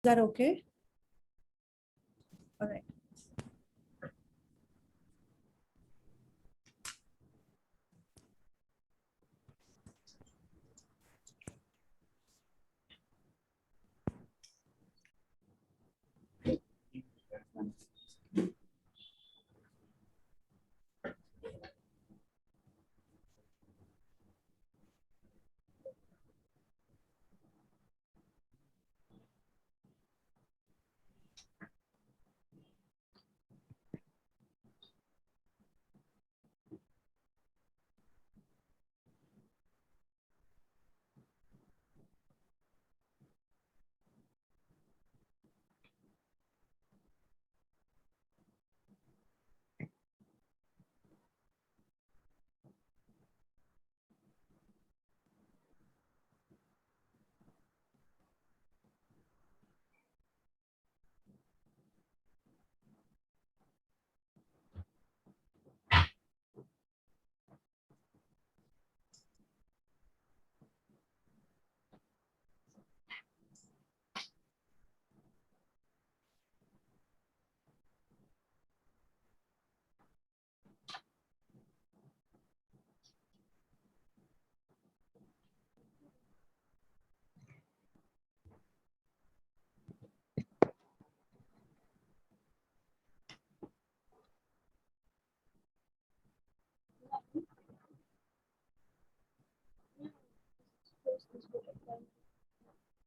that okay? All right.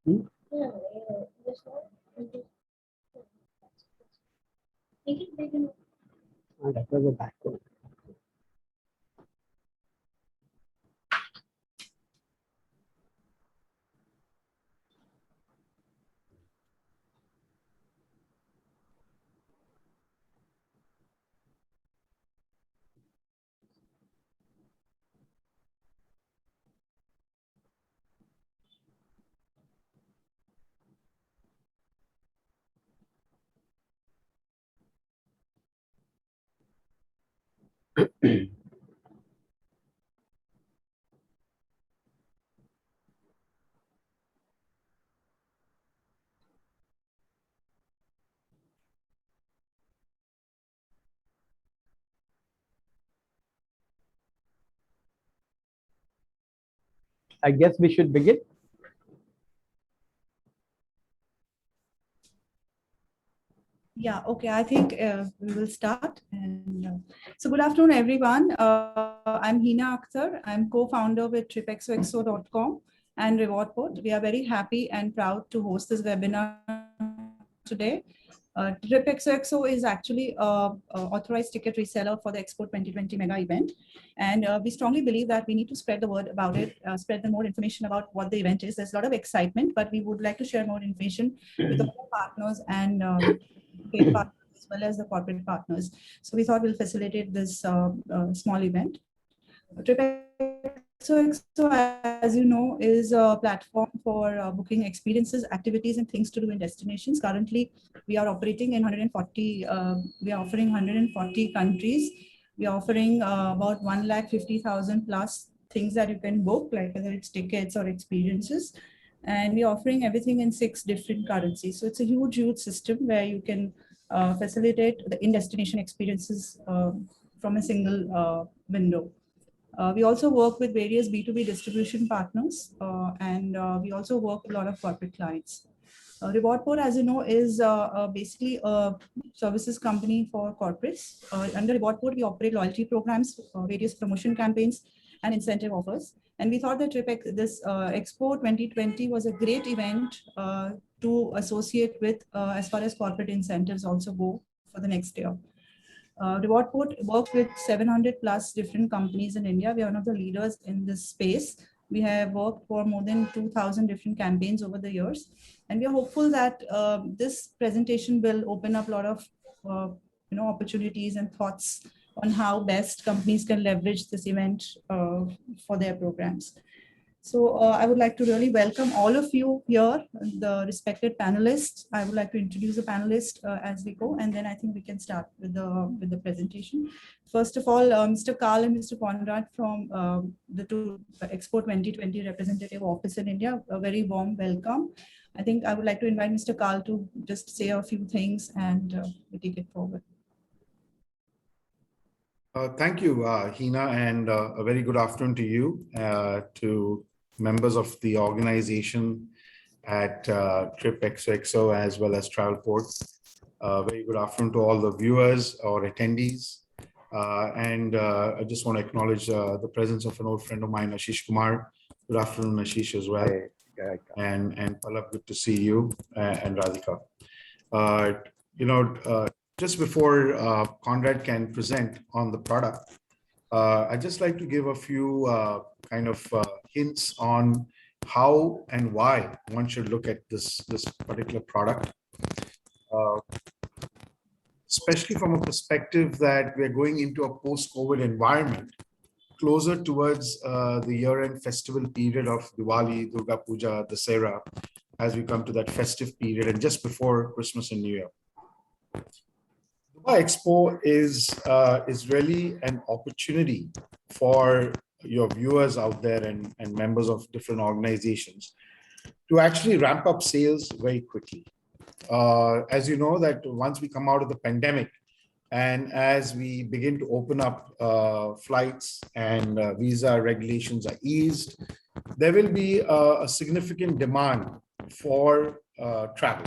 Hmm? That was a background. I guess we should begin. Yeah, okay. I think we will start. And so, good afternoon, everyone. I'm Hina Akhtar. I'm co-founder with tripexoxo.com and Rewardport. We are very happy and proud to host this webinar today. TripXOXO is actually a authorized ticket reseller for the Expo 2020 mega event. And we strongly believe that we need to spread the word about it, spread the more information about what the event is. There's a lot of excitement, but we would like to share more information with all our partners and paid partners as well as the corporate partners. So we thought we'll facilitate this small event. TripXOXO, as you know, is a platform for booking experiences, activities, and things to do in destinations. Currently, we are operating in 140. We are offering 140 countries. We are offering about 150,000 plus things that you can book, like whether it's tickets or experiences. And we're offering everything in 6 different currencies. So it's a huge, huge system where you can facilitate the in-destination experiences from a single window. We also work with various B2B distribution partners, and we also work with a lot of corporate clients. Rewardport, as you know, is basically a services company for corporates. Under Rewardport, we operate loyalty programs, various promotion campaigns, and incentive offers. And we thought that this Expo 2020 was a great event to associate with as far as corporate incentives also go for the next year. Rewardport works with 700 plus different companies in India. We are one of the leaders in this space. We have worked for more than 2,000 different campaigns over the years. And we are hopeful that this presentation will open up a lot of opportunities and thoughts on how best companies can leverage this event for their programs. So I would like to really welcome all of you here, the respected panelists. I would like to introduce the panelists as we go, and then I think we can start with the presentation. First of all, Mr. Karl and Mr. Conrad from the Expo 2020 representative office in India, a very warm welcome. I think I would like to invite Mr. Kal to just say a few things and we take it forward. Thank you, Hina, and a very good afternoon to you, to members of the organization at TripXOXO as well as Travelport. Very good afternoon to all the viewers or attendees. I just want to acknowledge the presence of an old friend of mine, Ashish Kumar. Good afternoon, Ashish, as well. Hey. And Palak, good to see you, and Radhika. Just before Conrad can present on the product, I'd just like to give a few hints on how and why one should look at this particular product, especially from a perspective that we're going into a post-COVID environment, closer towards the year-end festival period of Diwali, Durga Puja, Dussehra, as we come to that festive period and just before Christmas and New Year. Dubai Expo is really an opportunity for your viewers out there and members of different organizations to actually ramp up sales very quickly. As you know, that once we come out of the pandemic and as we begin to open up flights and visa regulations are eased, there will be a significant demand for travel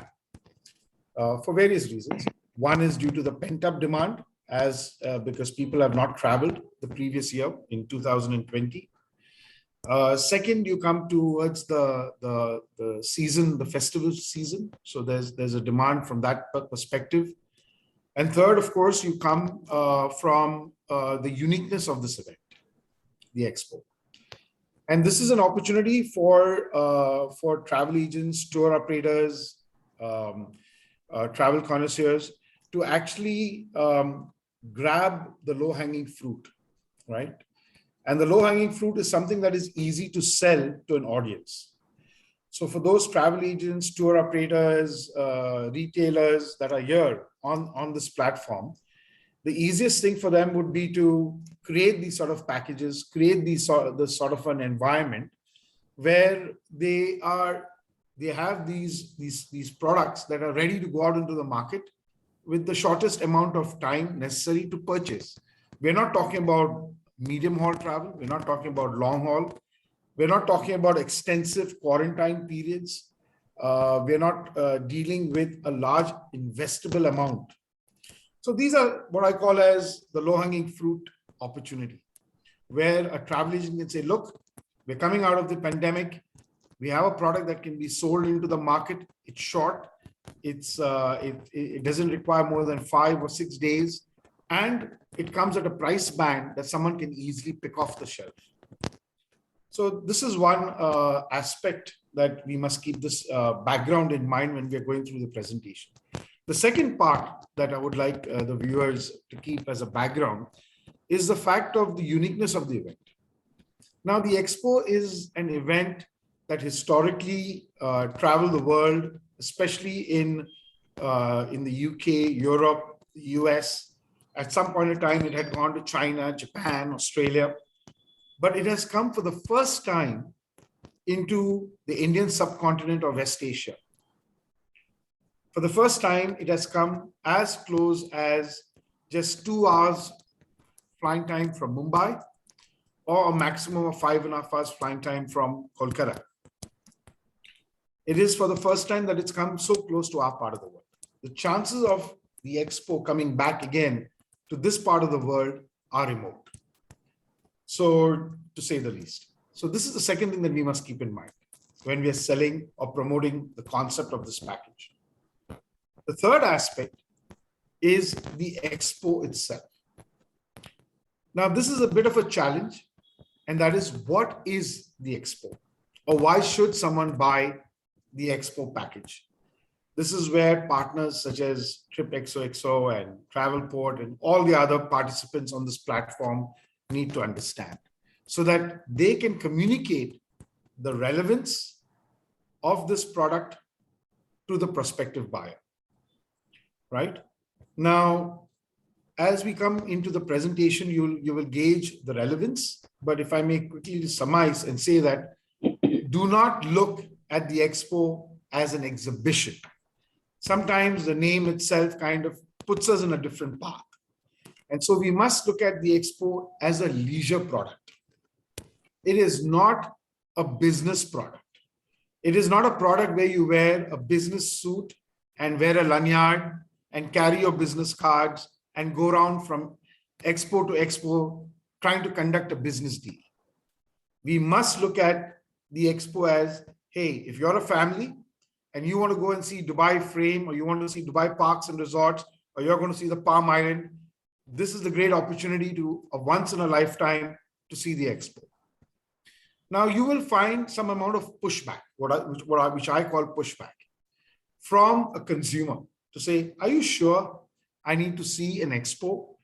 for various reasons. One is due to the pent-up demand, because people have not traveled the previous year in 2020. Second, you come towards the season, the festival season. So there's a demand from that perspective. And third, of course, you come from the uniqueness of this event, the Expo. And this is an opportunity for travel agents, tour operators, travel connoisseurs to actually grab the low-hanging fruit, right? And the low-hanging fruit is something that is easy to sell to an audience. So for those travel agents, tour operators, retailers that are here on this platform, the easiest thing for them would be to create these sort of packages, create this sort of an environment where they have these products that are ready to go out into the market with the shortest amount of time necessary to purchase. We're not talking about medium haul travel. We're not talking about long haul. We're not talking about extensive quarantine periods. We're not dealing with a large investable amount. So these are what I call as the low-hanging fruit opportunity, where a travel agent can say, look, we're coming out of the pandemic. We have a product that can be sold into the market. It's short. It doesn't require more than 5 or 6 days. And it comes at a price band that someone can easily pick off the shelf. So this is one aspect that we must keep this background in mind when we're going through the presentation. The second part that I would like the viewers to keep as a background is the fact of the uniqueness of the event. Now, the Expo is an event that historically traveled the world, especially in the UK, Europe, the US. At some point in time, it had gone to China, Japan, Australia, but it has come for the first time into the Indian subcontinent or West Asia. For the first time, it has come as close as just 2 hours flying time from Mumbai, or a maximum of 5.5 hours flying time from Kolkata. It is for the first time that it's come so close to our part of the world. The chances of the Expo coming back again to this part of the world are remote, so to say the least. So this is the second thing that we must keep in mind when we are selling or promoting the concept of this package. The third aspect is the Expo itself. Now, this is a bit of a challenge, and that is, what is the Expo, or why should someone buy the Expo package? This is where partners such as TripXOXO and Travelport and all the other participants on this platform need to understand, so that they can communicate the relevance of this product to the prospective buyer, right? Now, as we come into the presentation, you will gauge the relevance. But if I may quickly summarize and say that, do not look at the Expo as an exhibition. Sometimes the name itself kind of puts us in a different path. And so we must look at the expo as a leisure product. It is not a business product. It is not a product where you wear a business suit and wear a lanyard and carry your business cards and go around from expo to expo trying to conduct a business deal. We must look at the expo as, hey, if you're a family and you want to go and see Dubai Frame, or you want to see Dubai Parks and Resorts, or you're going to see the Palm Island, this is the great opportunity to, a once in a lifetime, to see the expo. Now you will find some amount of pushback, which I call pushback, from a consumer to say, are you sure I need to see an expo?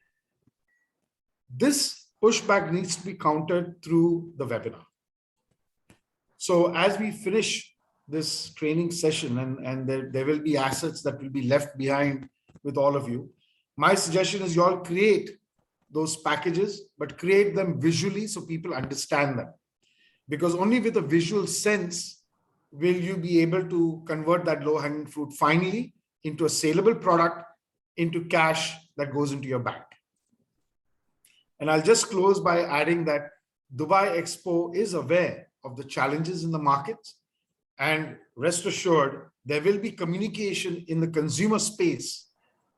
This pushback needs to be countered through the webinar. So as we finish this training session, and there will be assets that will be left behind with all of you, my suggestion is you all create those packages, but create them visually so people understand them. Because only with a visual sense will you be able to convert that low-hanging fruit finally into a saleable product, into cash that goes into your bank. And I'll just close by adding that Dubai Expo is aware of the challenges in the markets, and rest assured, there will be communication in the consumer space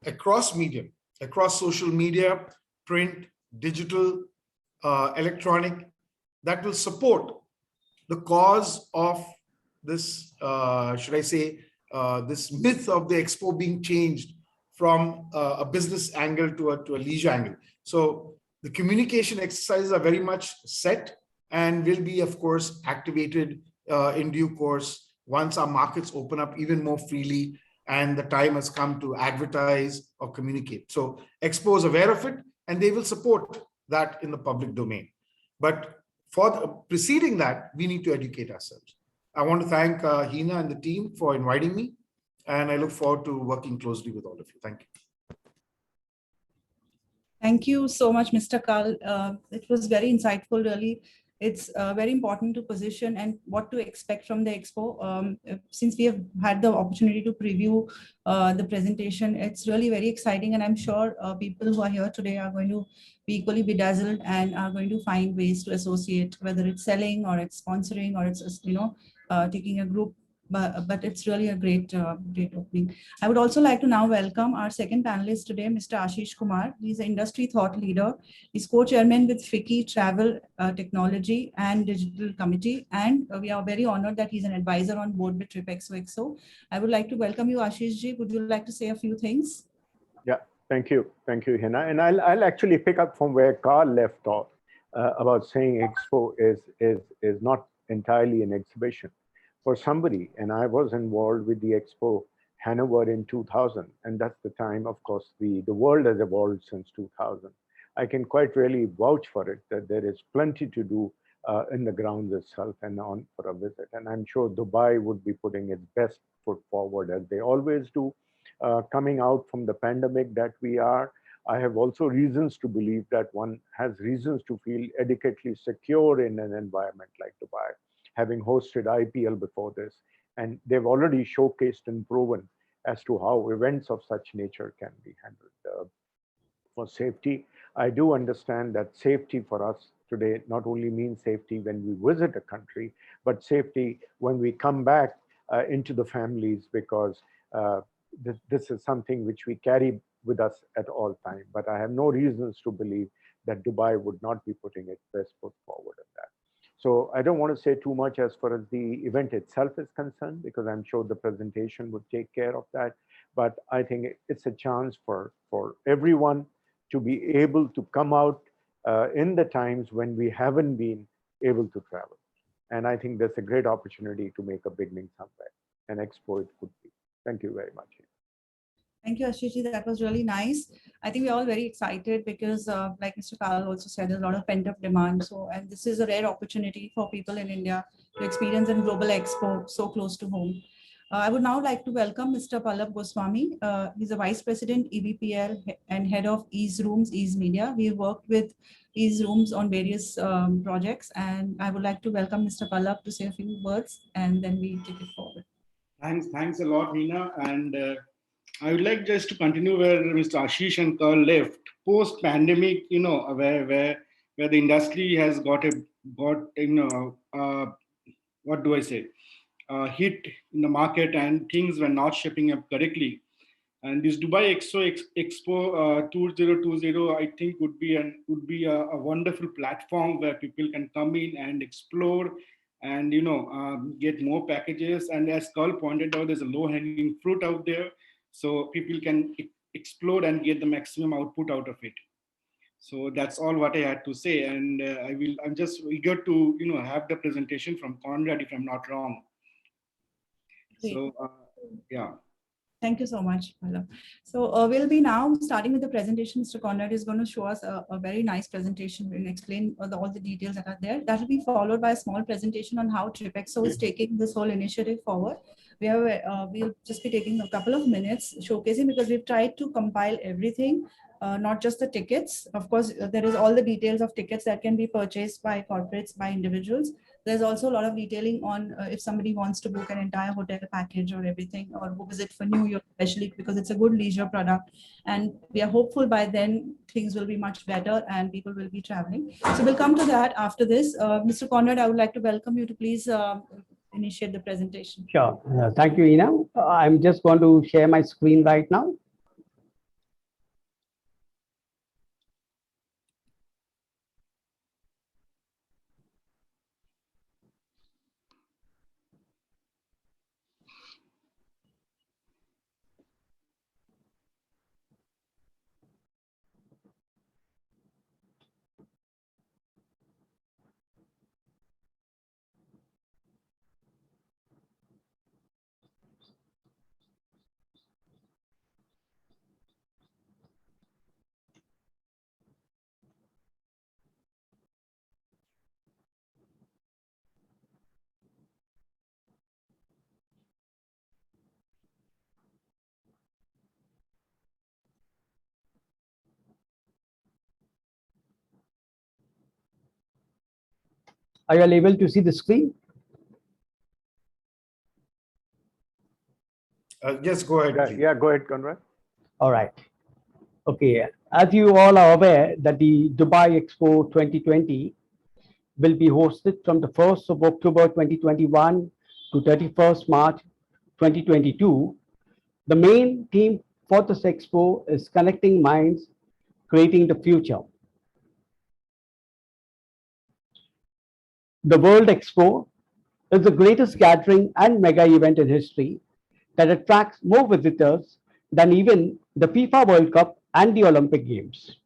across medium, across social media, print, digital, electronic, that will support the cause of this, should I say, this myth of the expo being changed from a business angle to a leisure angle. So the communication exercises are very much set and will be, of course, activated in due course once our markets open up even more freely and the time has come to advertise or communicate. So Expo is aware of it and they will support that in the public domain. But for preceding that, we need to educate ourselves. I want to thank Hina and the team for inviting me, and I look forward to working closely with all of you. Thank you. Thank you so much, Mr. Kal. It was very insightful, really. It's very important to position and what to expect from the expo. Since we have had the opportunity to preview the presentation, it's really very exciting. And I'm sure people who are here today are going to be equally bedazzled and are going to find ways to associate, whether it's selling or it's sponsoring or it's, taking a group. But it's really a great opening. I would also like to now welcome our second panelist today, Mr. Ashish Kumar. He's an industry thought leader. He's co-chairman with FICCI Travel Technology and Digital Committee. And we are very honored that he's an advisor on board with TripExpo. I would like to welcome you, Ashish ji. Would you like to say a few things? Yeah, thank you. Thank you, Hina. And I'll actually pick up from where Carl left off about saying Expo is not entirely an exhibition. For somebody, and I was involved with the Expo Hanover in 2000, and that's the time, of course, the world has evolved since 2000. I can quite really vouch for it, that there is plenty to do in the grounds itself and on for a visit. And I'm sure Dubai would be putting its best foot forward, as they always do. Coming out from the pandemic that we are, I have also reasons to believe that one has reasons to feel adequately secure in an environment like Dubai, having hosted IPL before this. And they've already showcased and proven as to how events of such nature can be handled. For safety, I do understand that safety for us today not only means safety when we visit a country, but safety when we come back into the families, because this is something which we carry with us at all times. But I have no reasons to believe that Dubai would not be putting its best foot forward in that. So I don't want to say too much as far as the event itself is concerned, because I'm sure the presentation would take care of that. But I think it's a chance for everyone to be able to come out in the times when we haven't been able to travel. And I think that's a great opportunity to make a beginning somewhere. An expo it could be. Thank you very much. Thank you, Ashish. That was really nice. I think we're all very excited because, like Mr. Kal also said, there's a lot of pent-up demand. So, and this is a rare opportunity for people in India to experience a global expo so close to home. I would now like to welcome Mr. Pallab Goswami. He's a Vice President, EVPL, and Head of Ease Rooms, Ease Media. We have worked with Ease Rooms on various projects, and I would like to welcome Mr. Pallab to say a few words, and then we take it forward. Thanks a lot, Hina. And I would like just to continue where Mr. Ashish and Carl left. Post-pandemic, where the industry has got what do I say, hit in the market and things were not shaping up correctly. And this Dubai Expo 2020, I think would be a wonderful platform where people can come in and explore and get more packages. And as Carl pointed out, there's a low-hanging fruit out there, so people can explore and get the maximum output out of it. So that's all what I had to say, and I'm just eager to have the presentation from Conrad if I'm not wrong. Great. So yeah. Thank you so much, Pallav. So we'll be now starting with the presentation. Mr. Conrad is going to show us a very nice presentation and explain all the details that are there. That will be followed by a small presentation on how Tripexo is taking this whole initiative forward. We'll just be taking a couple of minutes showcasing, because we've tried to compile everything, not just the tickets. Of course, there is all the details of tickets that can be purchased by corporates, by individuals. There's also a lot of detailing on if somebody wants to book an entire hotel package or everything, or visit for New York, especially because it's a good leisure product. And we are hopeful by then things will be much better and people will be traveling. So we'll come to that after this. Mr. Conrad, I would like to welcome you to please initiate the presentation. Sure. Thank you, Ina. I'm just going to share my screen right now. Are you all able to see the screen? Yes, go ahead. Ji. Yeah, go ahead, Conrad. All right. Okay. As you all are aware that the Dubai Expo 2020 will be hosted from the 1st of October 2021 to 31st March 2022. The main theme for this expo is connecting minds, creating the future. The World Expo is the greatest gathering and mega event in history that attracts more visitors than even the FIFA World Cup and the Olympic Games.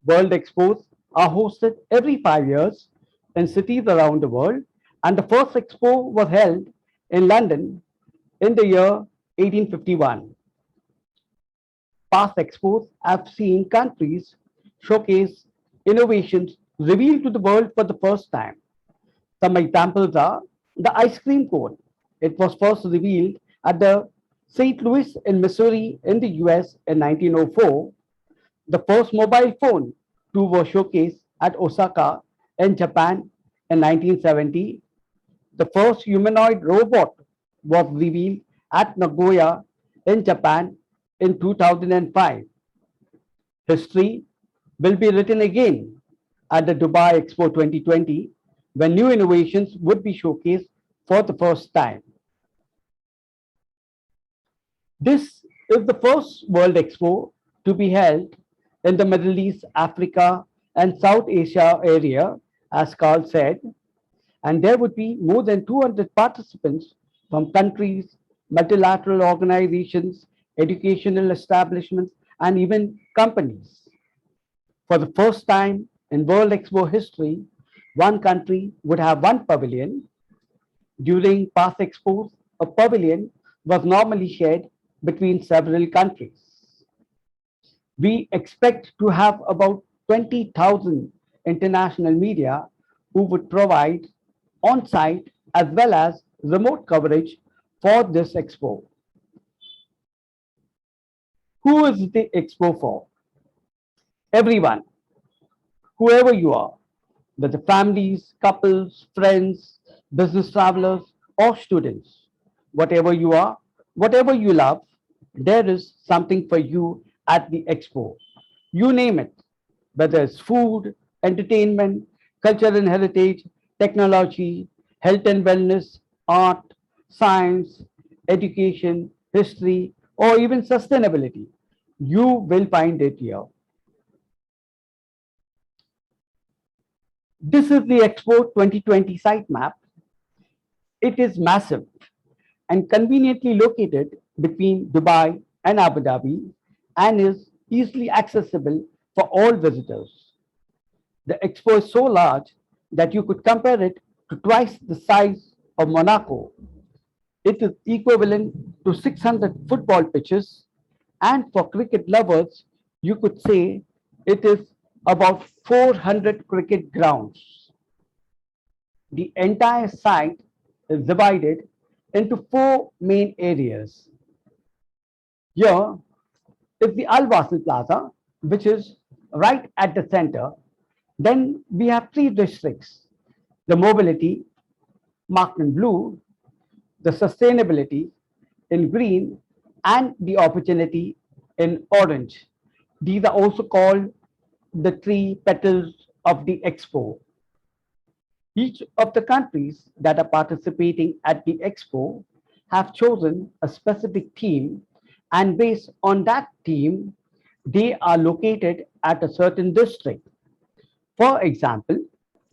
World Expos are hosted every 5 years in cities around the world, and the first expo was held in London in the year 1851. Past expos have seen countries showcase innovations revealed to the world for the first time. Some examples are the ice cream cone. It was first revealed at the St. Louis in Missouri in the US in 1904. The first mobile phone two were showcased at Osaka in Japan in 1970. The first humanoid robot was revealed at Nagoya in Japan in 2005. History will be written again at the Dubai Expo 2020, when new innovations would be showcased for the first time. This is the first World Expo to be held in the Middle East, Africa, and South Asia area, as Carl said, and there would be more than 200 participants from countries, multilateral organizations, educational establishments, and even companies. For the first time in World Expo history, one country would have one pavilion. During past expos, a pavilion was normally shared between several countries. We expect to have about 20,000 international media who would provide on-site as well as remote coverage for this expo. Who is the expo for? Everyone, whoever you are, whether families, couples, friends, business travelers, or students. whatever you are, whatever you love, there is something for you at the expo. You name it, whether it's food, entertainment, culture and heritage, technology, health and wellness, art, science, education, history, or even sustainability. You will find it here. This is the Expo 2020 site map. It is massive and conveniently located between Dubai and Abu Dhabi and is easily accessible for all visitors. The expo is so large that you could compare it to twice the size of Monaco. It is equivalent to 600 football pitches, and for cricket lovers, you could say it is about 400 cricket grounds. The entire site is divided into 4 main areas. Here is the Al Wasl Plaza, which is right at the center. Then we have 3 districts: the mobility, marked in blue, the sustainability in green, and the opportunity in orange. These are also called the 3 petals of the expo. Each of the countries that are participating at the expo have chosen a specific theme, and based on that theme, they are located at a certain district. For example,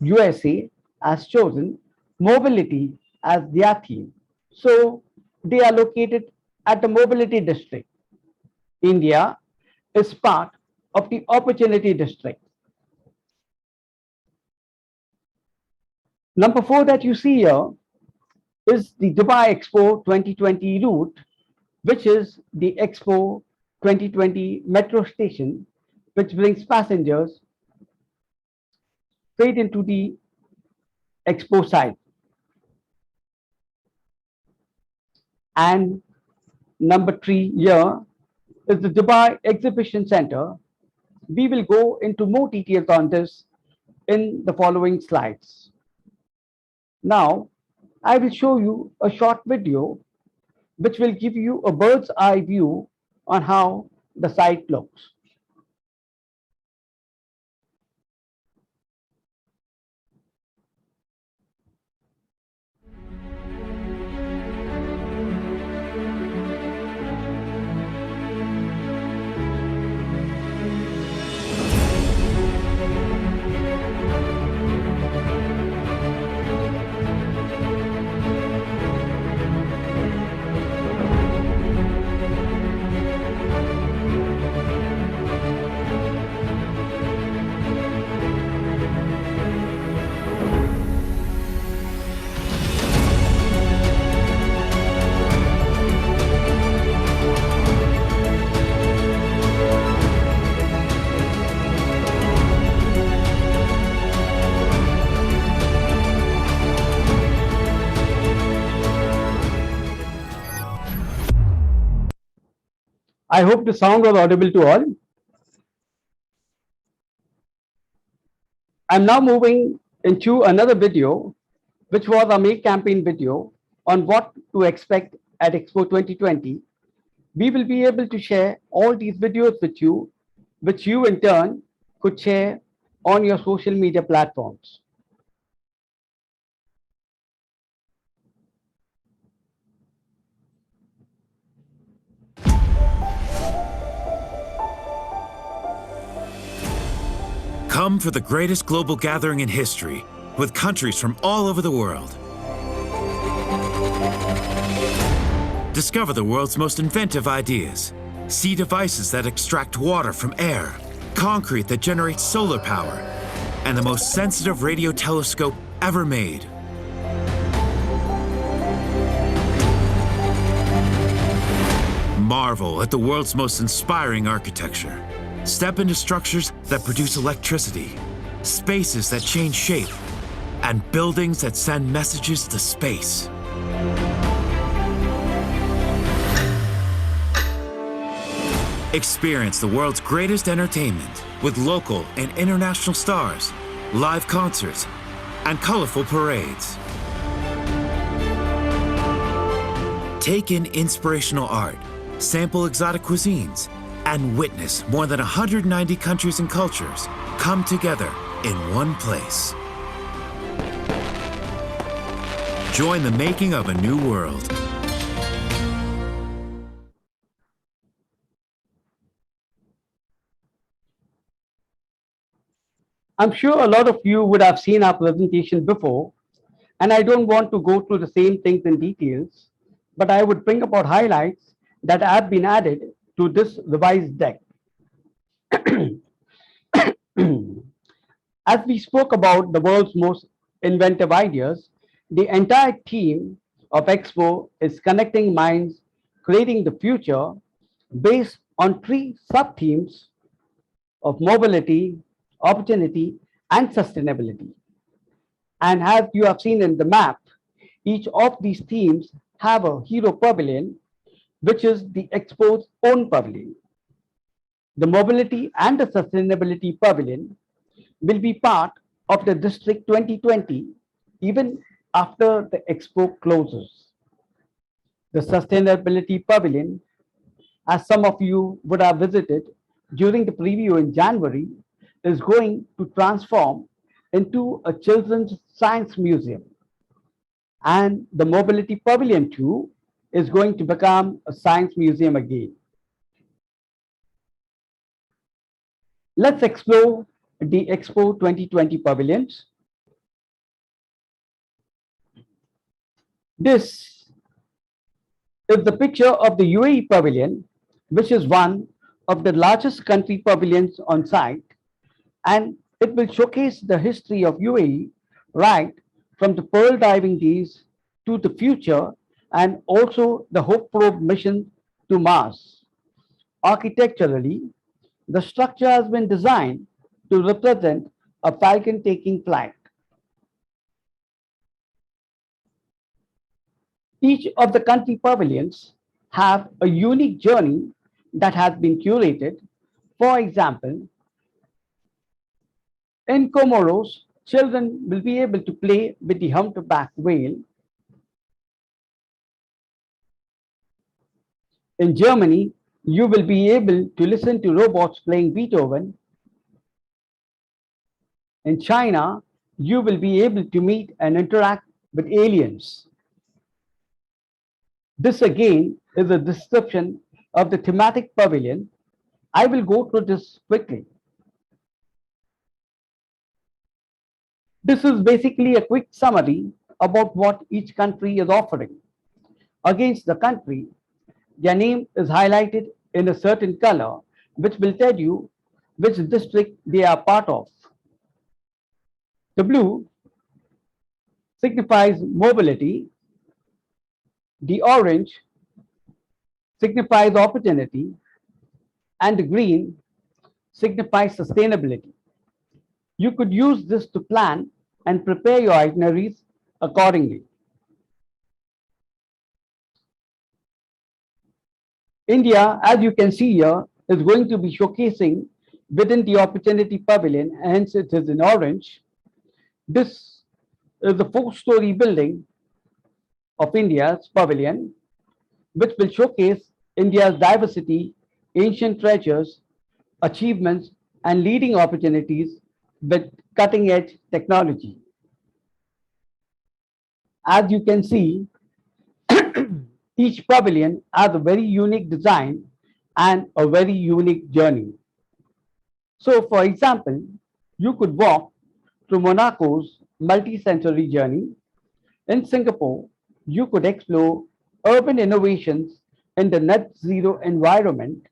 USA has chosen mobility as their theme, so they are located at the mobility district. India is part of the opportunity district. Number 4 that you see here is the Dubai Expo 2020 route, which is the Expo 2020 metro station, which brings passengers straight into the expo site. And number 3 here is the Dubai Exhibition Center. We will go into more details on this in the following slides. Now, I will show you a short video which will give you a bird's eye view on how the site looks. I hope the sound was audible to all. I'm now moving into another video, which was a Make campaign video on what to expect at Expo 2020. We will be able to share all these videos with you, which you in turn could share on your social media platforms. Come for the greatest global gathering in history, with countries from all over the world. Discover the world's most inventive ideas. See devices that extract water from air, concrete that generates solar power, and the most sensitive radio telescope ever made. Marvel at the world's most inspiring architecture. Step into structures that produce electricity, spaces that change shape, and buildings that send messages to space. Experience the world's greatest entertainment with local and international stars, live concerts, and colorful parades. Take in inspirational art, sample exotic cuisines, and witness more than 190 countries and cultures come together in one place. Join the making of a new world. I'm sure a lot of you would have seen our presentation before, and I don't want to go through the same things in details, but I would bring about highlights that have been added to this revised deck. As we spoke about the world's most inventive ideas, the entire theme of Expo is connecting minds, creating the future, based on three sub-themes of mobility, opportunity, and sustainability. And as you have seen in the map, each of these themes have a hero pavilion, which is the Expo's own pavilion. The mobility and the sustainability pavilion will be part of the District 2020 even after the Expo closes. The sustainability pavilion, as some of you would have visited during the preview in January, is going to transform into a children's science museum. And the mobility pavilion too is going to become a science museum again. Let's explore the Expo 2020 pavilions. This is the picture of the UAE pavilion, which is one of the largest country pavilions on site, and it will showcase the history of UAE right from the pearl diving days to the future, and also the Hope probe mission to Mars. Architecturally, the structure has been designed to represent a falcon taking flight. Each of the country pavilions have a unique journey that has been curated. For example, in Comoros, children will be able to play with the humpback whale. In Germany, you will be able to listen to robots playing Beethoven. In China, you will be able to meet and interact with aliens. This again is a description of the thematic pavilion. I will go through this quickly. This is basically a quick summary about what each country is offering. Against the country, their name is highlighted in a certain color, which will tell you which district they are part of. The blue signifies mobility. The orange signifies opportunity, and the green signifies sustainability. You could use this to plan and prepare your itineraries accordingly. India, as you can see here, is going to be showcasing within the Opportunity Pavilion, and hence it is in orange. This is the 4-story building of India's pavilion, which will showcase India's diversity, ancient treasures, achievements, and leading opportunities with cutting-edge technology. As you can see, each pavilion has a very unique design and a very unique journey. So, for example, you could walk through Monaco's multi-sensory journey. In Singapore, you could explore urban innovations in the net zero environment.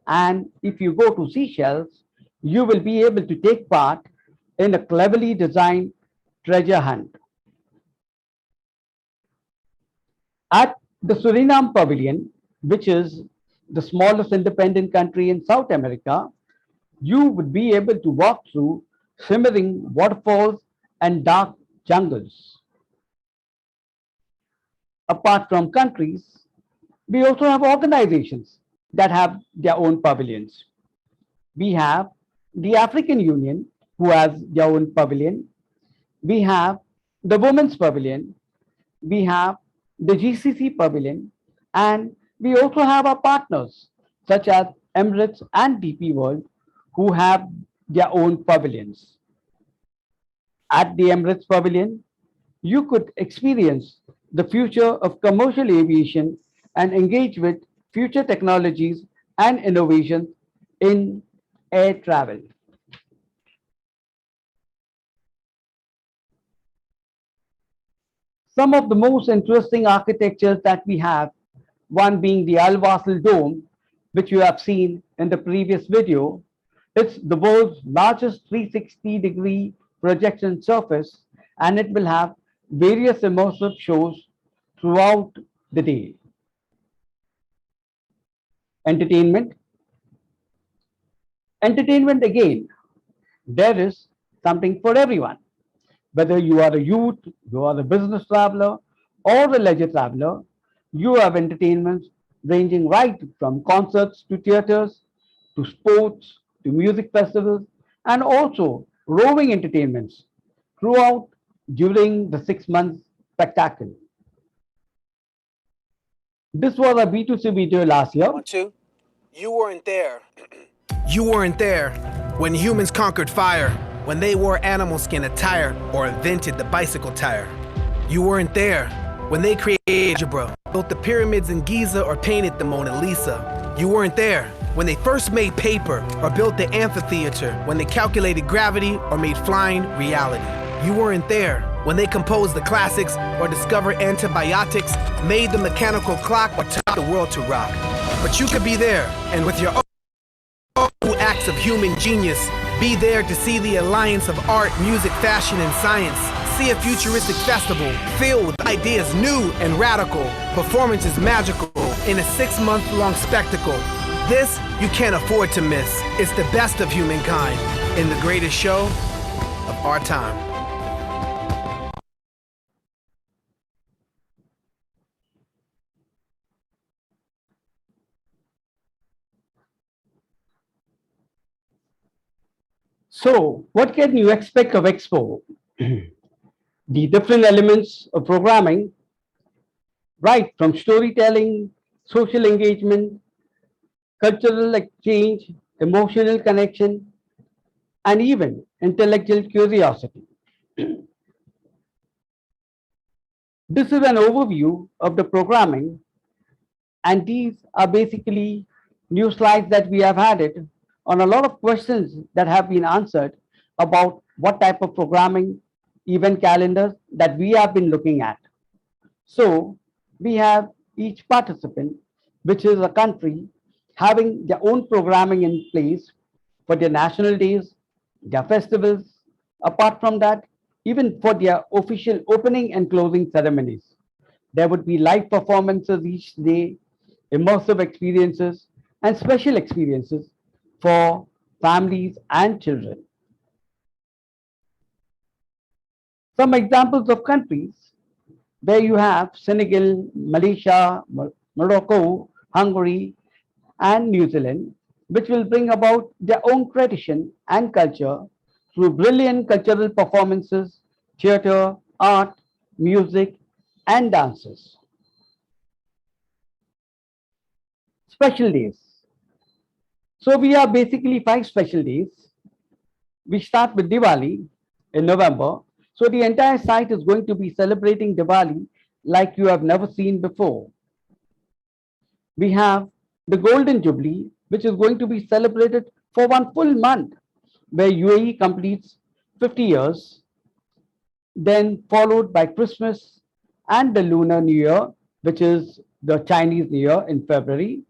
And if you go to Seychelles, you will be able to take part in a cleverly designed treasure hunt. At the Suriname Pavilion, which is the smallest independent country in South America, you would be able to walk through shimmering waterfalls and dark jungles. Apart from countries, we also have organizations that have their own pavilions. We have the African Union, who has their own pavilion. We have the Women's Pavilion. We have the GCC Pavilion, And we also have our partners such as Emirates and DP World who have their own pavilions. At the Emirates Pavilion, you could experience the future of commercial aviation and engage with future technologies and innovations in air travel. Some of the most interesting architectures that we have, one being the Al Wasl Dome, which you have seen in the previous video. It's the world's largest 360-degree projection surface, and it will have various immersive shows throughout the day. Entertainment. Entertainment again, there is something for everyone. Whether you are a youth, you are a business traveler, or a leisure traveler, you have entertainments ranging right from concerts to theaters, to sports, to music festivals, and also roving entertainments throughout during the 6 months spectacle. This was a B2C video last year. 1, 2. You weren't there. You weren't there when humans conquered fire, when they wore animal skin attire or invented the bicycle tire. You weren't there when they created algebra, built the pyramids in Giza or painted the Mona Lisa. You weren't there when they first made paper or built the amphitheater, when they calculated gravity or made flying reality. You weren't there when they composed the classics or discovered antibiotics, made the mechanical clock, or taught the world to rock. But you could be there, and with your own acts of human genius, be there to see the alliance of art, music, fashion, and science. See a futuristic festival filled with ideas new and radical, performances magical in a 6-month-long spectacle. This you can't afford to miss. It's the best of humankind in the greatest show of our time. So, what can you expect of Expo? The different elements of programming, right from storytelling, social engagement, cultural exchange, emotional connection, and even intellectual curiosity. This is an overview of the programming, and these are basically new slides that we have added on a lot of questions that have been answered about what type of programming event calendars that we have been looking at. So we have each participant, which is a country, having their own programming in place for their national days, their festivals. Apart from that, even for their official opening and closing ceremonies, there would be live performances each day, immersive experiences, and special experiences for families and children. Some examples of countries where you have Senegal, Malaysia, Morocco, Hungary, and New Zealand, which will bring about their own tradition and culture through brilliant cultural performances, theater, art, music, and dances. Special days. So we have basically 5 special days. We start with Diwali in November. So the entire site is going to be celebrating Diwali like you have never seen before. We have the Golden Jubilee, which is going to be celebrated for 1 full month, where UAE completes 50 years, then followed by Christmas and the Lunar New Year, which is the Chinese New Year in February.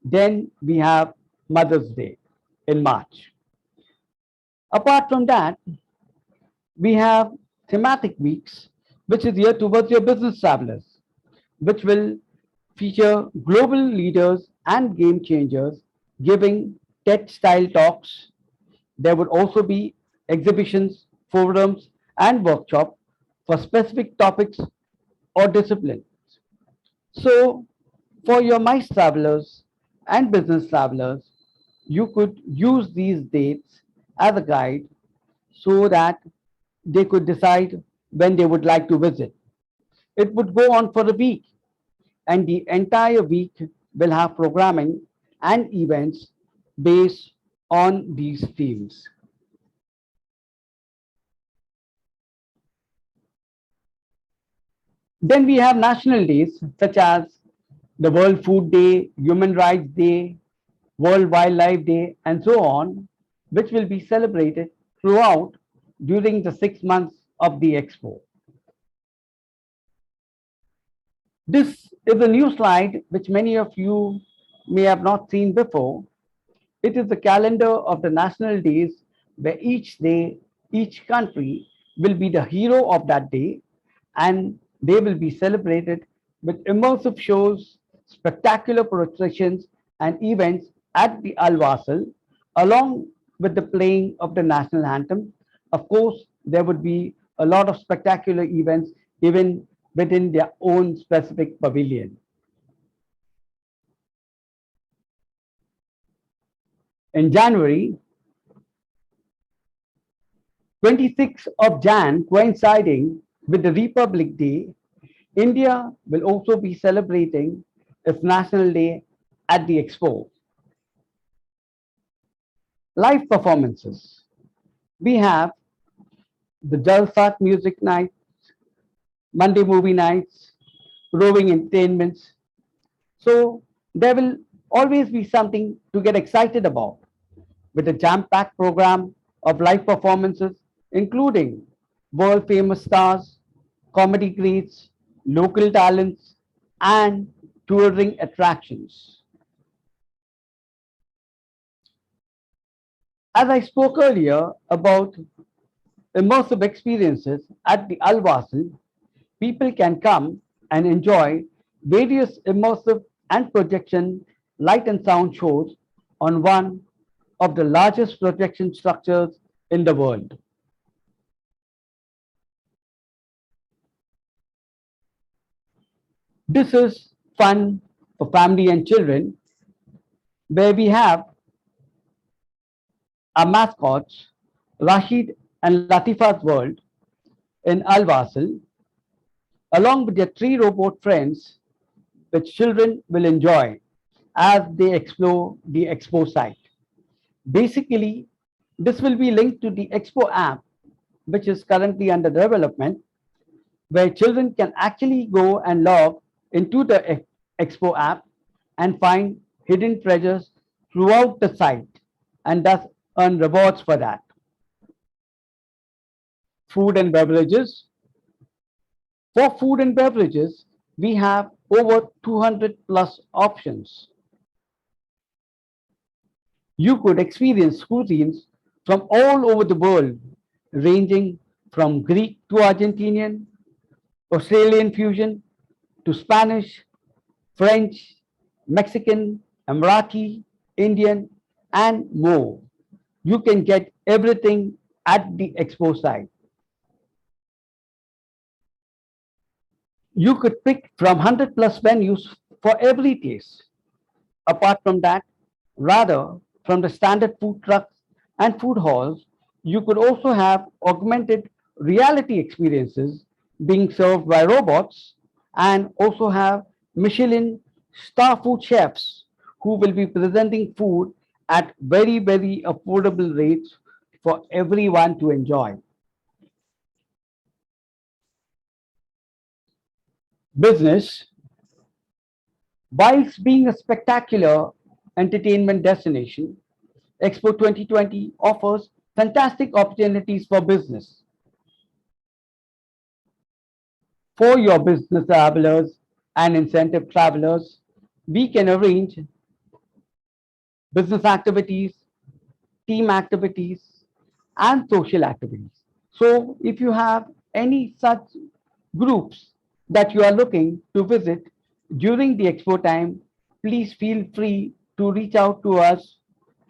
Then we have Mother's Day in March. Apart from that, we have thematic weeks, which is geared towards your business travelers, which will feature global leaders and game changers giving TED-style talks. There would also be exhibitions, forums, and workshops for specific topics or disciplines. So, for your MICE travelers and business travelers, you could use these dates as a guide so that they could decide when they would like to visit. It would go on for a week. and the entire week will have programming and events based on these themes. Then we have national days such as the World Food Day, Human Rights Day, World Wildlife Day, and so on, which will be celebrated throughout during the 6 months of the expo. This is a new slide which many of you may have not seen before. It is the calendar of the national days where each day, each country will be the hero of that day, and they will be celebrated with immersive shows, spectacular processions, and events at the Al Wasl, along with the playing of the national anthem. Of course, there would be a lot of spectacular events even within their own specific pavilion. In January, 26th of Jan, coinciding with the Republic Day, India will also be celebrating its National Day at the Expo. Live performances. We have the Jalsat Music Nights, Monday Movie Nights, Roving Entertainments. So there will always be something to get excited about with a jam-packed program of live performances, including world-famous stars, comedy greats, local talents, and touring attractions. As I spoke earlier about immersive experiences at the Al Wasl, people can come and enjoy various immersive and projection light and sound shows on one of the largest projection structures in the world. This is fun for family and children, where we have our mascots, Rashid and Latifa's World in Al Wasl, along with their three robot friends, which children will enjoy as they explore the expo site. Basically, this will be linked to the expo app, which is currently under development, where children can actually go and log into the expo app and find hidden treasures throughout the site and thus earn rewards for that. Food and beverages. For food and beverages, we have over 200 plus options. You could experience cuisines from all over the world, ranging from Greek to Argentinian, Australian fusion to Spanish, French, Mexican, Emirati, Indian, and more. You can get everything at the expo site. You could pick from 100 plus menus for every taste. Apart from that, rather from the standard food trucks and food halls, you could also have augmented reality experiences being served by robots, and also have Michelin star food chefs who will be presenting food at very, very affordable rates for everyone to enjoy. Business. Whilst being a spectacular entertainment destination, Expo 2020 offers fantastic opportunities for business. For your business travelers and incentive travelers, we can arrange business activities, team activities, and social activities. So if you have any such groups that you are looking to visit during the expo time, please feel free to reach out to us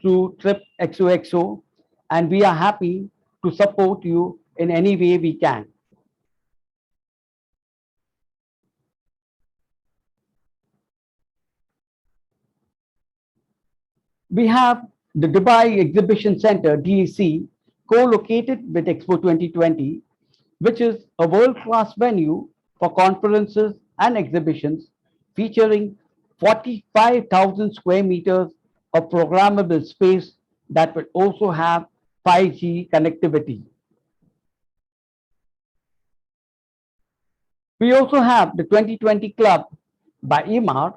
through Trip XOXO, and we are happy to support you in any way we can. We have the Dubai Exhibition Center, DEC, co-located with Expo 2020, which is a world-class venue for conferences and exhibitions featuring 45,000 square meters of programmable space that will also have 5G connectivity. We also have the 2020 Club by Emaar,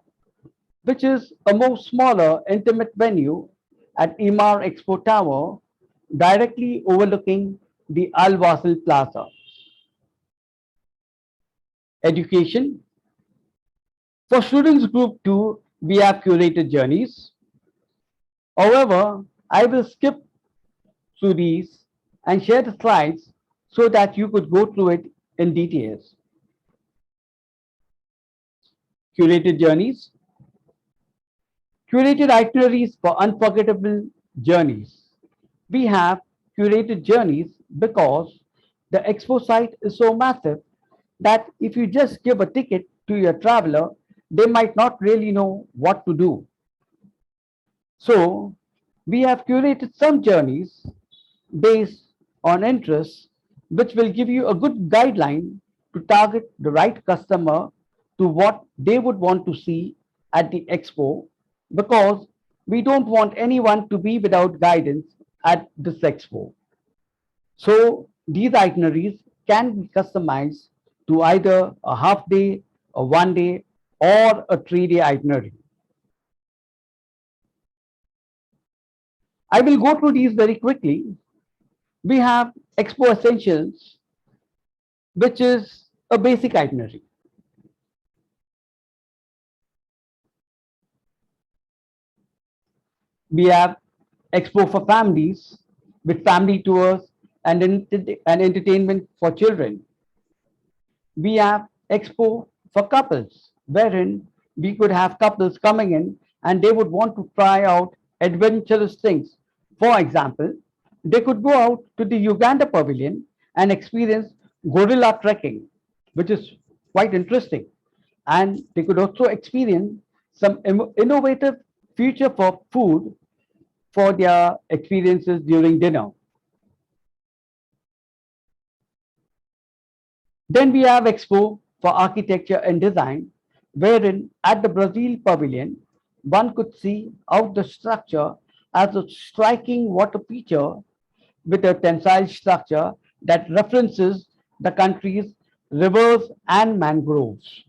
which is a more smaller, intimate venue at Emaar Expo Tower, directly overlooking the Al Wasl Plaza. Education. For students group 2, we have curated journeys. However, I will skip through these and share the slides so that you could go through it in details. Curated journeys. Curated itineraries for unforgettable journeys. We have curated journeys because the expo site is so massive that if you just give a ticket to your traveler, they might not really know what to do. So we have curated some journeys based on interests, which will give you a good guideline to target the right customer to what they would want to see at the expo, because we don't want anyone to be without guidance at this expo. So these itineraries can be customized to either a half day, a 1 day, or a 3 day itinerary. I will go through these very quickly. We have Expo Essentials, which is a basic itinerary. We have Expo for families with family tours and entertainment for children. We have Expo for couples, wherein we could have couples coming in and they would want to try out adventurous things. For example, they could go out to the Uganda Pavilion and experience gorilla trekking, which is quite interesting. And they could also experience some innovative future for food for their experiences during dinner. Then we have Expo for Architecture and Design, wherein at the Brazil Pavilion, one could see out the structure as a striking water feature with a tensile structure that references the country's rivers and mangroves.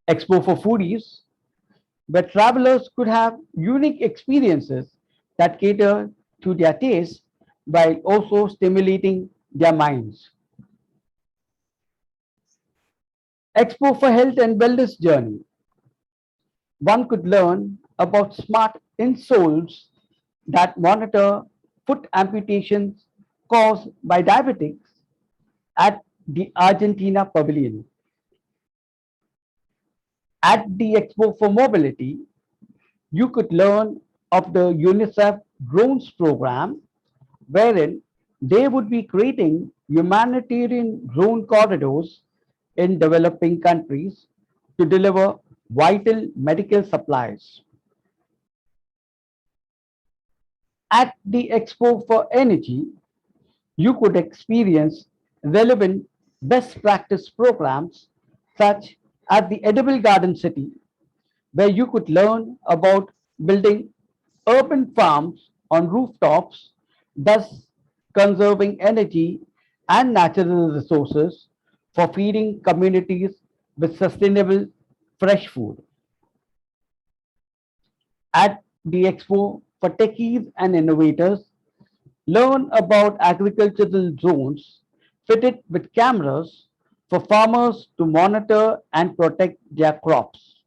Expo for Foodies, where travelers could have unique experiences that cater to their taste while also stimulating their minds. Expo for Health and Wellness Journey. One could learn about smart insoles that monitor foot amputations caused by diabetics at the Argentina Pavilion. At the Expo for Mobility, you could learn of the UNICEF drones program, wherein they would be creating humanitarian drone corridors in developing countries to deliver vital medical supplies. At the Expo for Energy, you could experience relevant best practice programs such as the Edible Garden City, where you could learn about building urban farms on rooftops, thus conserving energy and natural resources for feeding communities with sustainable fresh food. At the Expo for Techies and Innovators, learn about agricultural drones fitted with cameras for farmers to monitor and protect their crops.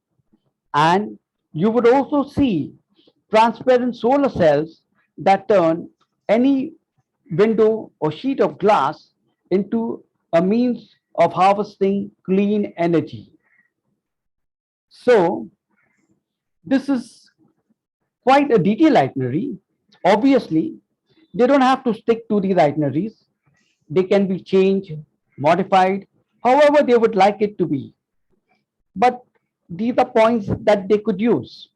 And you would also see transparent solar cells that turn any window or sheet of glass into a means of harvesting clean energy. So, this is quite a detailed itinerary. Obviously, they don't have to stick to these itineraries. They can be changed, modified, however they would like it to be. But these are points that they could use.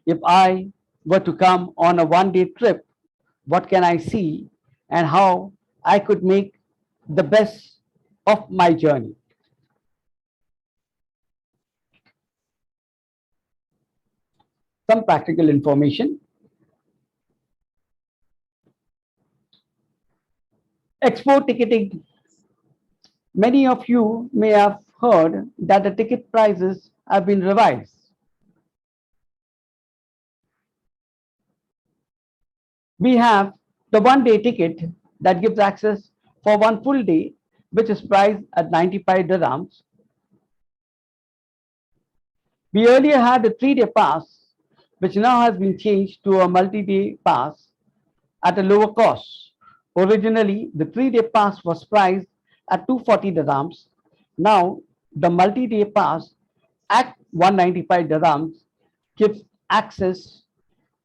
If I were to come on a 1 day trip, what can I see and how I could make the best of my journey. some practical information. Expo ticketing. Many of you may have heard that the ticket prices have been revised. We have the one-day ticket that gives access for one full day, which is priced at 95 dirhams. We earlier had a 3-day pass, which now has been changed to a multi-day pass at a lower cost. Originally, the 3-day pass was priced at 240 dirhams. Now, the multi-day pass at 195 dirhams gives access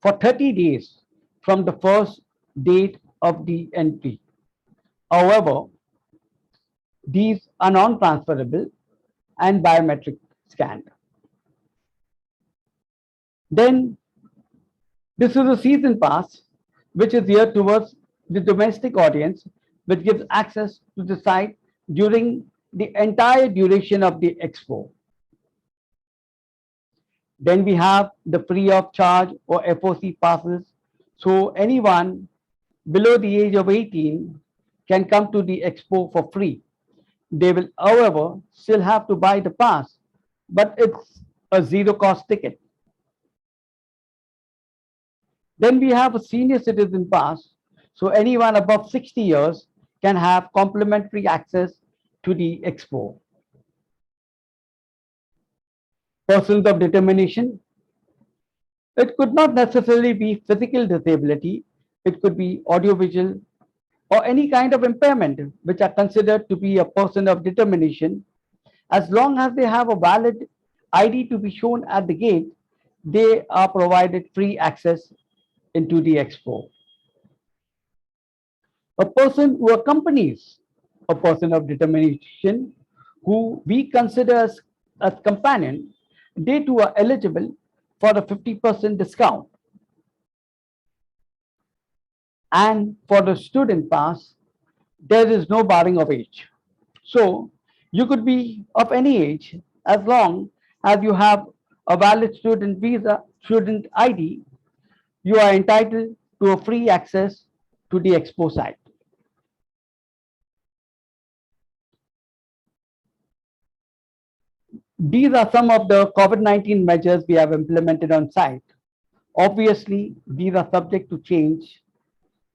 for 30 days from the first date of the entry. However, these are non-transferable and biometric scanned. Then, this is a season pass, which is geared towards the domestic audience, which gives access to the site during the entire duration of the expo. Then we have the free of charge or FOC passes. So anyone below the age of 18 can come to the expo for free. They will, however, still have to buy the pass, but it's a zero cost ticket. Then we have a senior citizen pass. So anyone above 60 years can have complimentary access to the expo. Persons of determination. It could not necessarily be physical disability. It could be audiovisual or any kind of impairment, which are considered to be a person of determination. As long as they have a valid ID to be shown at the gate, they are provided free access into the expo. A person who accompanies a person of determination, who we consider as companion, they too are eligible for a 50% discount. And for the student pass, there is no barring of age. So you could be of any age as long as you have a valid student visa, student ID, you are entitled to a free access to the expo site. These are some of the COVID-19 measures we have implemented on site. Obviously, these are subject to change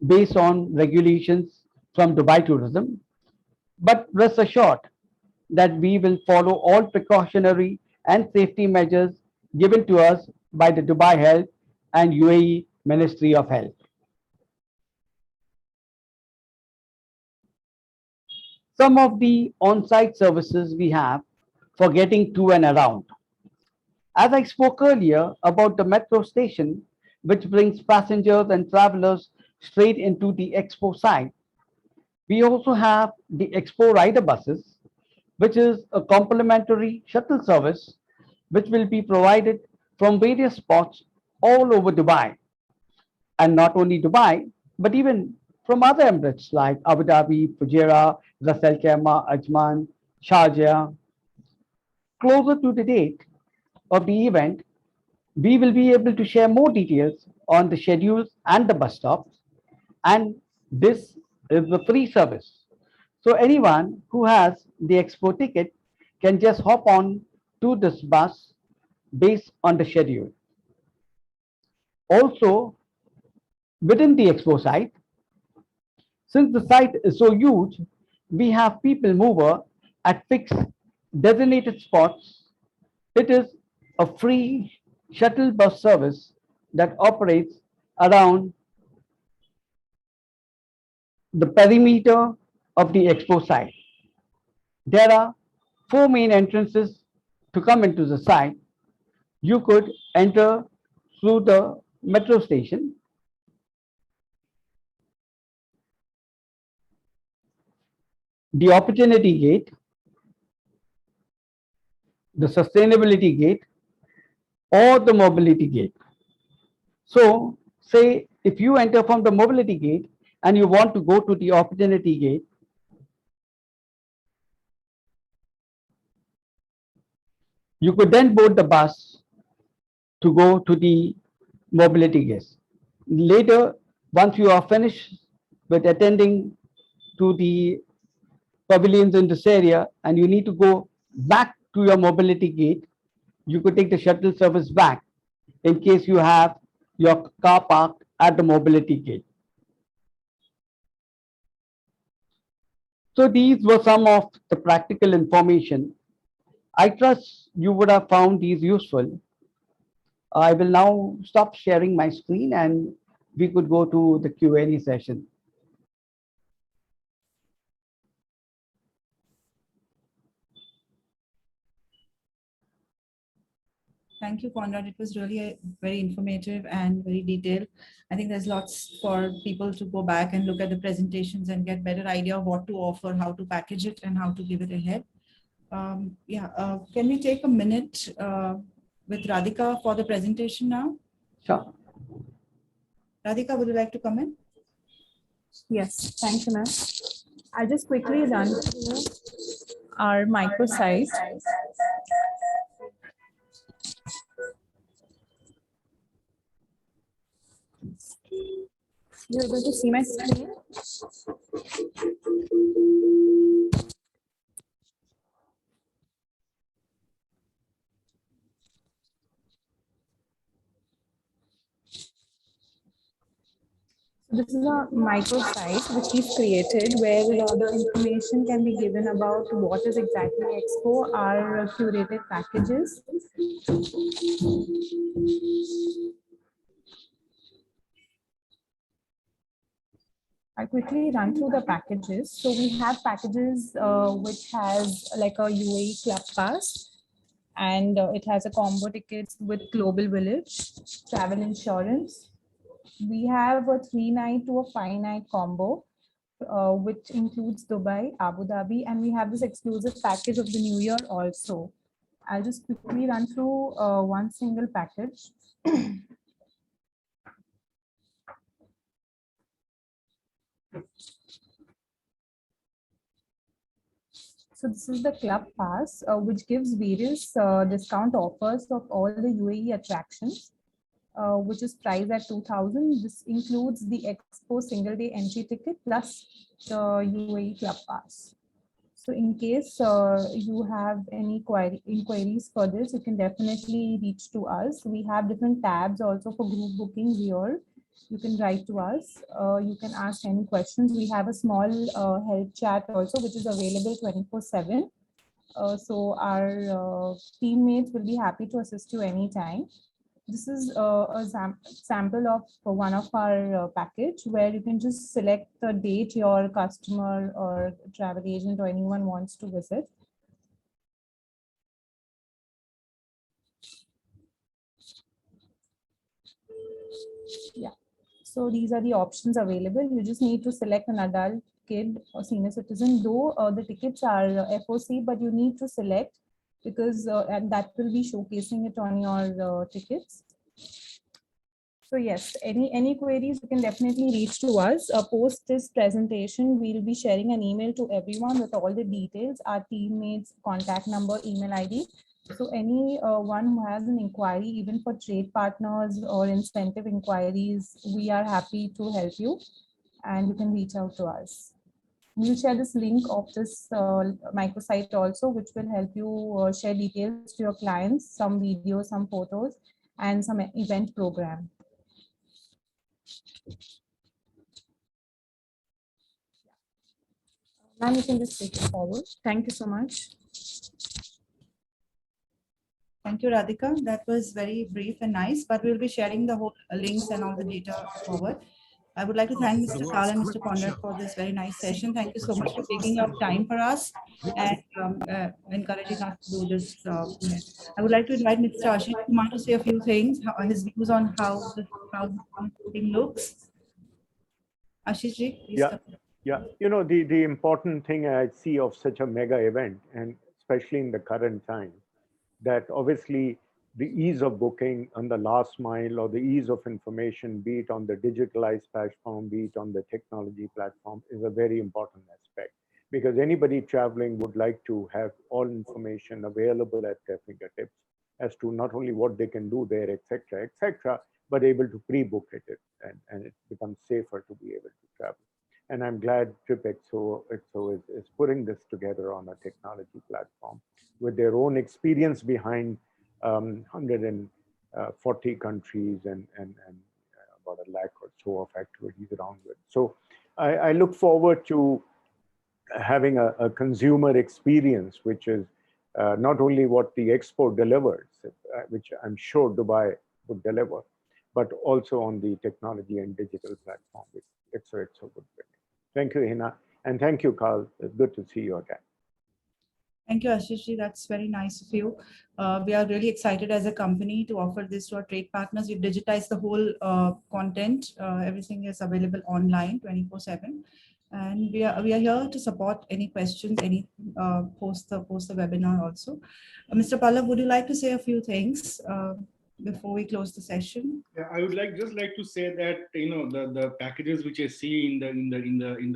based on regulations from Dubai Tourism, but rest assured that we will follow all precautionary and safety measures given to us by the Dubai Health and UAE Ministry of Health. Some of the on-site services we have for getting to and around. As I spoke earlier about the metro station, which brings passengers and travelers straight into the expo site, we also have the expo rider buses, which is a complimentary shuttle service which will be provided from various spots all over Dubai. And not only Dubai, but even from other Emirates like Abu Dhabi, Fujairah, Ras Al Khaimah, Ajman, Sharjah. Closer to the date of the event, we will be able to share more details on the schedules and the bus stops. And this is the free service. So anyone who has the expo ticket can just hop on to this bus based on the schedule. Also, within the expo site, since the site is so huge, we have people mover at fixed designated spots. It is a free shuttle bus service that operates around the perimeter of the expo site. There are 4 main entrances to come into the site. You could enter through the metro station, the opportunity gate, the sustainability gate, or the mobility gate. So say if you enter from the mobility gate and you want to go to the opportunity gate, you could then board the bus to go to the mobility guest. Later, once you are finished with attending to the pavilions in this area and you need to go back to your mobility gate, you could take the shuttle service back in case you have your car parked at the mobility gate. So these were some of the practical information. I trust you would have found these useful. I will now stop sharing my screen and we could go to the Q&A session. Thank you, Conrad. It was really very informative and very detailed. I think there's lots for people to go back and look at the presentations and get better idea of what to offer, how to package it, and how to give it ahead. Can we take a minute with Radhika for the presentation now? Sure. Radhika, would you like to come in? Yes, thank you, ma'am. I'll just quickly run through our microsite. You're able to see my screen? This is a microsite which we've created where the information can be given about what is exactly Expo, our curated packages. I quickly run through the packages. So we have packages which has like a UAE Club Pass, and it has a combo tickets with Global Village, travel insurance. We have a 3-night to a 5-night combo, which includes Dubai, Abu Dhabi, and we have this exclusive package of the New Year also. I'll just quickly run through one single package. So this is the Club Pass, which gives various discount offers of all the UAE attractions, which is priced at 2,000. This includes the Expo single day entry ticket plus the UAE Club Pass. So in case you have any inquiries for this, you can definitely reach to us. We have different tabs also for group bookings here. You can write to us. You can ask any questions. We have a small help chat also, which is available 24/7. So our teammates will be happy to assist you anytime. This is a sample of one of our package where you can just select the date your customer or travel agent or anyone wants to visit. Yeah. So these are the options available. You just need to select an adult, kid, or senior citizen, though the tickets are FOC, but you need to select because and that will be showcasing it on your tickets. So yes, any queries, you can definitely reach to us. Post this presentation, we'll be sharing an email to everyone with all the details, our teammates, contact number, email ID. So any one who has an inquiry, even for trade partners or incentive inquiries, we are happy to help you and you can reach out to us. We'll share this link of this microsite also, which will help you share details to your clients, some videos, some photos, and some event program. Ma'am, you can just take it forward. Thank you so much. Thank you, Radhika. That was very brief and nice, but we'll be sharing the whole links and all the data forward. I would like to thank Mr. Kal and Mr. Conrad for this very nice session. Thank you so much for taking up time for us and encouraging us to do this. I would like to invite Mr. Ashish Kumar to say a few things, his views on how the thing looks. Ashish ji, please. Yeah, you know, the important thing I see of such a mega event, and especially in the current time, that obviously the ease of booking on the last mile or the ease of information, be it on the digitalized platform, be it on the technology platform, is a very important aspect, because anybody traveling would like to have all information available at their fingertips as to not only what they can do there, etc., but able to pre-book it, and it becomes safer to be able to travel. And I'm glad TripXO is putting this together on a technology platform with their own experience behind 140 countries and about 1 lakh or so of activities around it. So I look forward to having a consumer experience, which is not only what the expo delivers, which I'm sure Dubai would deliver, but also on the technology and digital platform, which XOXO would bring. Thank you, Hina. And thank you, Carl. It's good to see you again. Thank you, Ashish. That's very nice of you. We are really excited as a company to offer this to our trade partners. We've digitized the whole content. Everything is available online 24/7. And we are here to support any questions, any post the webinar also. Mr. Pallav, would you like to say a few things before we close the session? Yeah, I would just like to say that the packages which I see in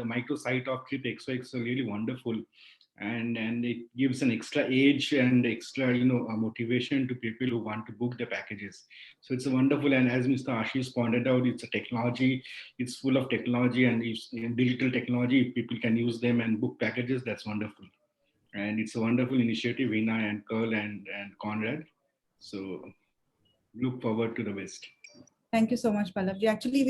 the microsite of TripXO are really wonderful, and it gives an extra edge and extra motivation to people who want to book the packages. So it's a wonderful, and as Mr. Ashish pointed out, it's a technology. It's full of technology, and it's digital technology. If people can use them and book packages, that's wonderful. And it's a wonderful initiative, Hina and Carl and Conrad. So look forward to the West. Thank you so much, Pallav. We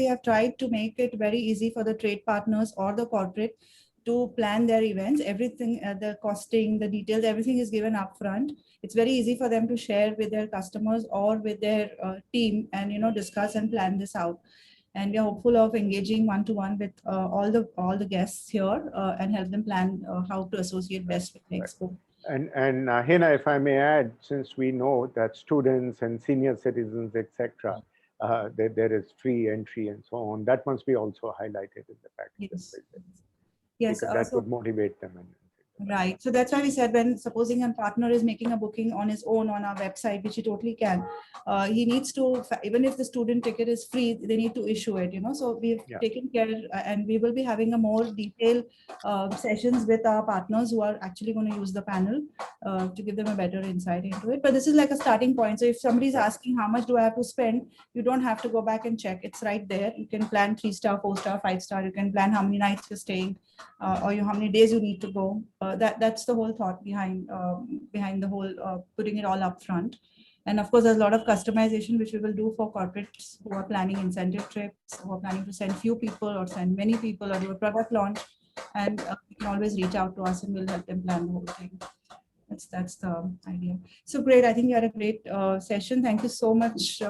have tried to make it very easy for the trade partners or the corporate to plan their events. Everything, the costing, the details, everything is given upfront. It's very easy for them to share with their customers or with their team and discuss and plan this out. And we are hopeful of engaging one-to-one with all the guests here and help them plan how to associate best with the expo. And Hina, if I may add, since we know that students and senior citizens, etc., there is free entry and so on, that must be also highlighted in the package. Yes. Yes, because that would motivate them. Right. So that's why we said, when supposing a partner is making a booking on his own on our website, which he totally can, he needs to, even if the student ticket is free, they need to issue it, So we've taken care, and we will be having a more detailed sessions with our partners who are actually going to use the panel to give them a better insight into it. But this is like a starting point. So if somebody is asking how much do I have to spend, you don't have to go back and check. It's right there. You can plan 3-star, 4-star, 5-star. You can plan how many nights you're staying or how many days you need to go. That's the whole thought behind the whole putting it all up front. And of course, there's a lot of customization which we will do for corporates who are planning incentive trips, who are planning to send few people or send many people or do a product launch. And you can always reach out to us and we'll help them plan the whole thing. That's the idea. So great. I think you had a great session. Thank you so much,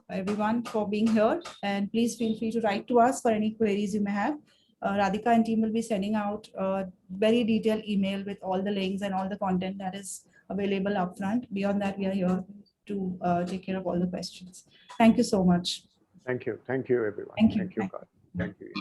everyone, for being here. And please feel free to write to us for any queries you may have. Radhika and team will be sending out a very detailed email with all the links and all the content that is available upfront. Beyond that, we are here to take care of all the questions. Thank you so much. Thank you. Thank you, everyone. Thank you. Thank you, God. Thank you.